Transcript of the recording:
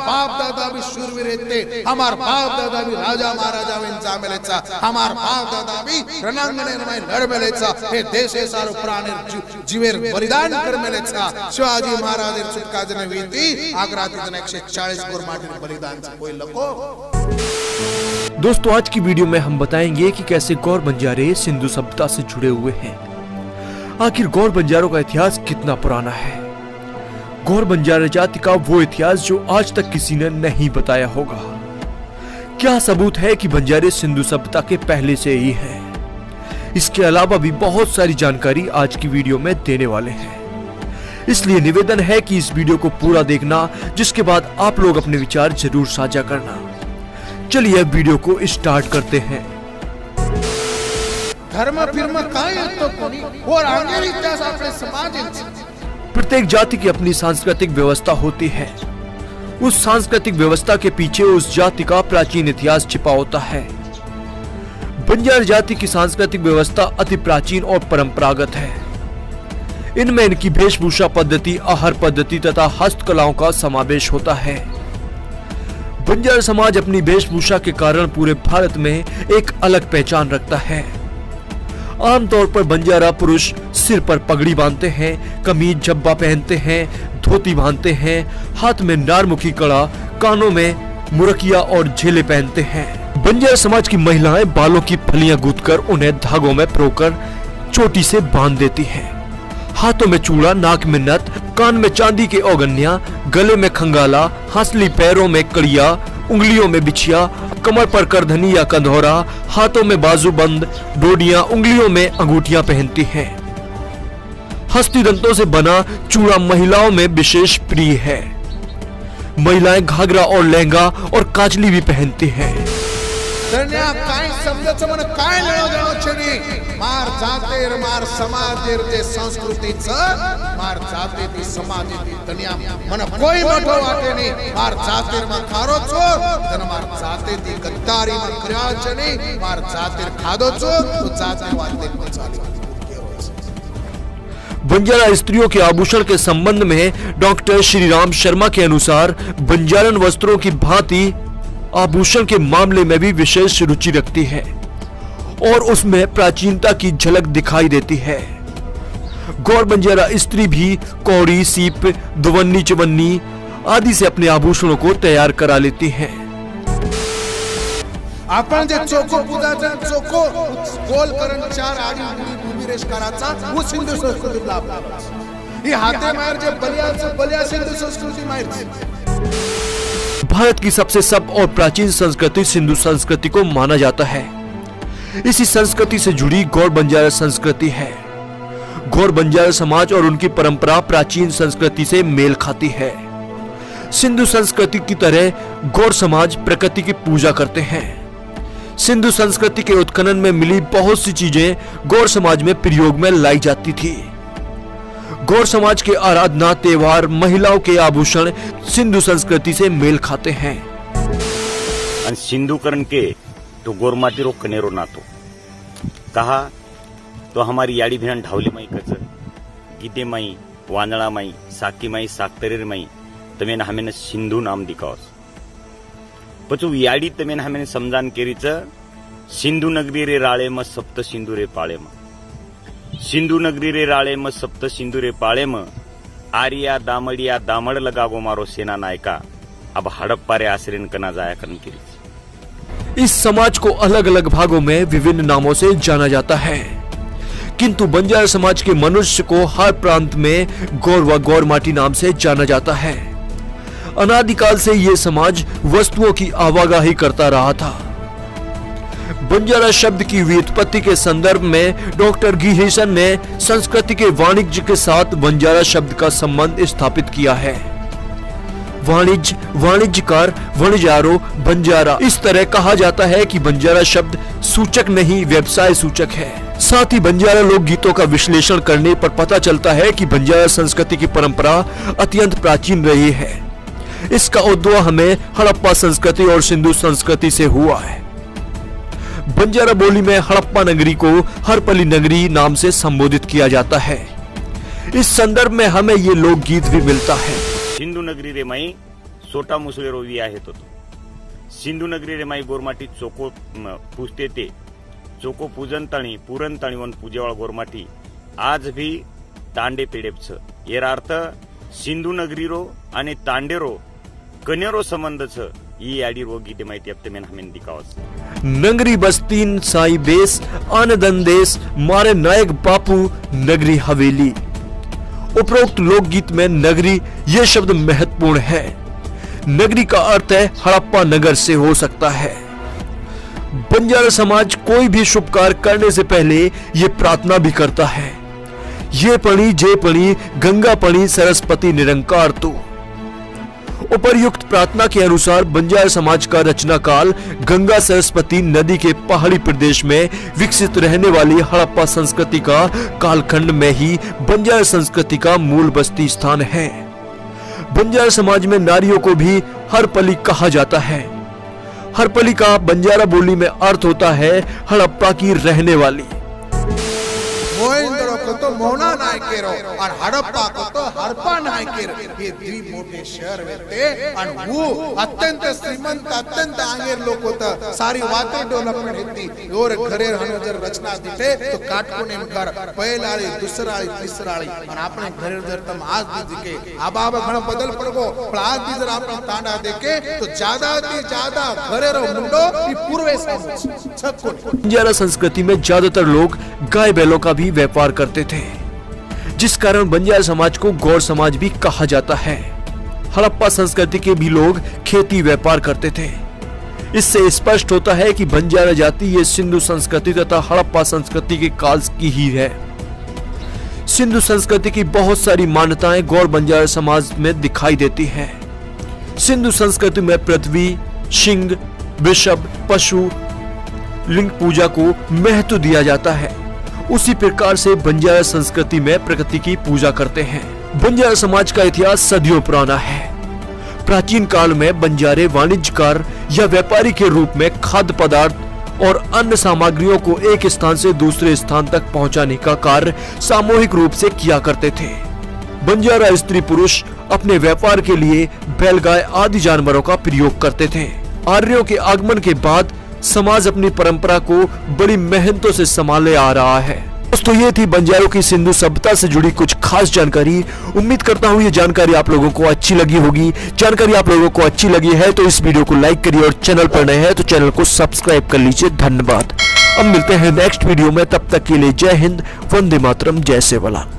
बाप दादा भी शूरवीर येते, हमार बाप दादा भी राजा महाराजा जामेलेचा, हमार बाप दादा भी रणांगणे लढमेलेचा, हे देशे सारो प्राणी जीवेर बलिदान करमेलेचा शिवाजी महाराज चुटका जने वीती आग्राती 140 गोरमाटी बलिदान कोई लको। दोस्तों आज की वीडियो में हम बताएंगे कि कैसे गौर बंजारे सिंधु सभ्यता से जुड़े हुए हैं। आखिर गौर बंजारों का इतिहास कितना पुराना है। गौर बंजारा जाति का वो इतिहास जो आज तक किसी ने नहीं बताया होगा। क्या सबूत है कि बंजारे सिंधु सभ्यता के पहले से ही हैं। इसके अलावा भी बहुत सारी जानकारी आज की वीडियो में देने वाले हैं, इसलिए निवेदन है कि इस वीडियो को पूरा देखना, जिसके बाद आप लोग अपने विचार जरूर साझा करना। चलिए अब वीडियो को स्टार्ट करते हैं। धर्म फिर्म काय येतो कोणी और आंगेर इतिहास आपले समाज। प्रत्येक जाति की अपनी सांस्कृतिक व्यवस्था होती है। उस सांस्कृतिक व्यवस्था के पीछे उस जाति का प्राचीन इतिहास छिपा होता है। बंजारा जाति की सांस्कृतिक व्यवस्था अति प्राचीन और परंपरागत है। इनमें इनकी वेशभूषा पद्धति, आहार पद्धति तथा हस्तकलाओं का समावेश होता है। बंजारा समाज अपनी वेशभूषा के कारण पूरे भारत में एक अलग पहचान रखता है। आमतौर पर बंजारा पुरुष सिर पर पगड़ी बांधते हैं, कमीज झब्बा पहनते हैं, धोती बांधते हैं, हाथ में नारमुखी कड़ा, कानों में मुरकिया और झेले पहनते हैं। बंजारा समाज की महिलाएं बालों की फलियां गूंथकर उन्हें धागों में पिरोकर चोटी से बांध देती हैं। हाथों में चूड़ा, नाक में नथ, कान में चांदी के औगन्या, गले में खंगाला, हंसली, पैरों में कड़िया, उंगलियों में बिछिया, कमर पर करधनी या कंधौरा, हाथों में बाजूबंद, डोडियां, उंगलियों में अंगूठियां पहनती हैं। हस्ती दंतों से बना चूड़ा महिलाओं में विशेष प्रिय है। महिलाएं घाघरा और लहंगा और काजली भी पहनती हैं। काय समजायचं म्हण काय मार जातेर मार समाजेर ते संस्कृतीचं मार जाते ती समाजे तन्या मन कोई मोठो वाटे नाही। मार जातेर मा खारो छो तन मार जाते ती गद्दारी मा क्रियाचनी मार जातेर खादो छो तो जाते वाते चाली। बंजारा स्त्रियों के आभूषण के संबंध में डॉक्टर श्री राम शर्मा के अनुसार बंजारन वस्त्रों की भांति आभूषण के मामले में भी विशेष रुचि रखती है और उसमें प्राचीनता की झलक दिखाई देती है। गौर बंजारा स्त्री भी कौड़ी, सीप, दुवन्नी, चवन्नी आदि से अपने आभूषणों को तैयार करा लेती हैं। आपण जे चोको पूजाचा चोको गोल करून चार आडी उभी रेष करायचा वो सिंधू संस्कृती लाभ ही हाते मार जे बलिया सिंधू संस्कृती मारते। भारत की सबसे सब और प्राचीन संस्कृति सिंधु संस्कृति को माना जाता है। इसी संस्कृति से जुड़ी गौर बंजारा संस्कृति है। गौर बंजारा समाज और उनकी परंपरा प्राचीन संस्कृति से मेल खाती है। सिंधु संस्कृति की तरह गौर समाज प्रकृति की पूजा करते हैं। सिंधु संस्कृति के उत्खनन में मिली बहुत सी चीजें गौर समाज में प्रयोग में लाई जाती थी। गौर समाज के आराधना, त्योहार, महिलाओं के आभूषण सिंधु संस्कृति से मेल खाते हैं। सिंधुकरण के तो गोरमाटी रो कनेरो नातो कहा तो हमारी याड़ी भियान ढावली माई कच गीते माई, वांदड़ा माई, साकी माई, साकतरेर माई तमेन हमें सिंधु नाम दिखावस। पचू याड़ी तमेन हमें समजान केरीच सिंधु नगरी रे राळे म सप्त सिंधु रे पाळे म सिंधु नगरी रे राळे म सप्त सिंधु रे पाळे म आरिया दामड़िया दामड़ लगागो मारो सेना नायका अब हड़प्पा रे आश्रयन कना जाया करन केरी। इस समाज को अलग अलग भागों में विभिन्न नामों से जाना जाता है, किंतु बंजारा समाज के मनुष्य को हर प्रांत में गौर व गौरमाटी नाम से जाना जाता है। अनादिकाल से ये समाज वस्तुओं की आवाजाही करता रहा था। बंजारा शब्द की व्युत्पत्ति के संदर्भ में डॉक्टर गिहेसन ने संस्कृति के वाणिज्य के साथ बंजारा शब्द का संबंध स्थापित किया है। वाणिज्यकार, वणजारो, बंजारा, इस तरह कहा जाता है कि बंजारा शब्द सूचक नहीं व्यवसाय सूचक है। साथ ही बंजारा लोक गीतों का विश्लेषण करने पर पता चलता है कि बंजारा संस्कृति की परंपरा अत्यंत प्राचीन रही है। इसका उद्भव हमें हड़प्पा संस्कृति और सिंधु संस्कृति से हुआ है। बंजारा बोली में हड़प्पा नगरी को हरपली नगरी नाम से संबोधित किया जाता है। इस संदर्भ में हमें ये लोकगीत भी मिलता है। सिंधु नगरी रे माई सोटा मुसळे रोवी आहेत होतो सिंधू नगरी रे माई गोरमाटी चोको पूजते ते चोको पूजन तणी पुरण तणी वन पूजेवाळ गोरमाटी आज भी तांडे पेडेपच येर अर्थ सिंधू नगरी रो आणि तांडेरो कनेरो संबंध छ ई याडी रो गीते माहिती अब मेन हमें दिखावस नगरी बस्तीन साई बेस आनंदेश मारे नायक बापू नगरी हवेली। उपरोक्त लोकगीत में नगरी यह शब्द महत्वपूर्ण है। नगरी का अर्थ है हड़प्पा नगर से हो सकता है। बंजारा समाज कोई भी शुभ कार्य करने से पहले ये प्रार्थना भी करता है, ये पणी जे पणी गंगा पणी सरस्वती निरंकार तू। उपर्युक्त प्रार्थना के अनुसार बंजारा समाज का रचना काल गंगा सरस्वती नदी के पहाड़ी प्रदेश में विकसित रहने वाली हड़प्पा संस्कृति का कालखंड में ही बंजारा संस्कृति का मूल बस्ती स्थान है। बंजारा समाज में नारियों को भी हरपली कहा जाता है। हरपली का बंजारा बोली में अर्थ होता है हड़प्पा की रहने वाली। मोहिंदरो को तो मोहना नायकेरो और हड़प्पा को तो हरपा नायकेर ये द्वि मोठे शहर होते और वो अत्यंत श्रीमंत अत्यंत आंगेर लोक होता सारी वाते डेव्हलपमेंट होती और घरे हनो जर रचना दिते तो काटकोने घर पहिलाळी दुसराळी तिसराळी और आपने घरे जर तम आज दी के आबाब घणो बदल पड़गो पण आज दी जर आपने तांडा देके तो ज्यादा ती ज्यादा घरे रो मुंडो ई पूर्वे छक्को। बंजारा संस्कृति में ज्यादातर लोग गाय बैलों का भी व्यापार करते थे, जिस कारण बंजारा समाज को गौर समाज भी कहा जाता है। हड़प्पा संस्कृति के भी लोग खेती व्यापार करते थे। इससे स्पष्ट होता है कि बंजारा जाति ये सिंधु संस्कृति तथा हड़प्पा संस्कृति के काल की ही है। सिंधु संस्कृति की बहुत सारी मान्यताएं गौर बंजारा समाज में दिखाई देती हैं। सिंधु संस्कृति में पृथ्वी, सिंह, वृषभ, पशु, लिंग पूजा को महत्व दिया जाता है। उसी प्रकार से बंजारा संस्कृति में प्रकृति की पूजा करते हैं। बंजारा समाज का इतिहास सदियों पुराना है। प्राचीन काल में बंजारे वाणिज्यकार या व्यापारी के रूप में खाद्य पदार्थ और अन्य सामग्रियों को एक स्थान से दूसरे स्थान तक पहुंचाने का कार्य सामूहिक रूप से किया करते थे। बंजारा स्त्री पुरुष अपने व्यापार के लिए बैलगाय आदि जानवरों का प्रयोग करते थे। आर्यों के आगमन के बाद समाज अपनी परंपरा को बड़ी मेहनतों से संभाले आ रहा है। दोस्तों, ये थी बंजारों की सिंधु सभ्यता से जुड़ी कुछ खास जानकारी। उम्मीद करता हूँ ये जानकारी आप लोगों को अच्छी लगी होगी। जानकारी आप लोगों को अच्छी लगी है तो इस वीडियो को लाइक करिए और चैनल पर नए हैं तो चैनल को सब्सक्राइब कर लीजिए। धन्यवाद। अब मिलते हैं नेक्स्ट वीडियो में, तब तक के लिए जय हिंद, वंदे मातरम, जय सेवालाल।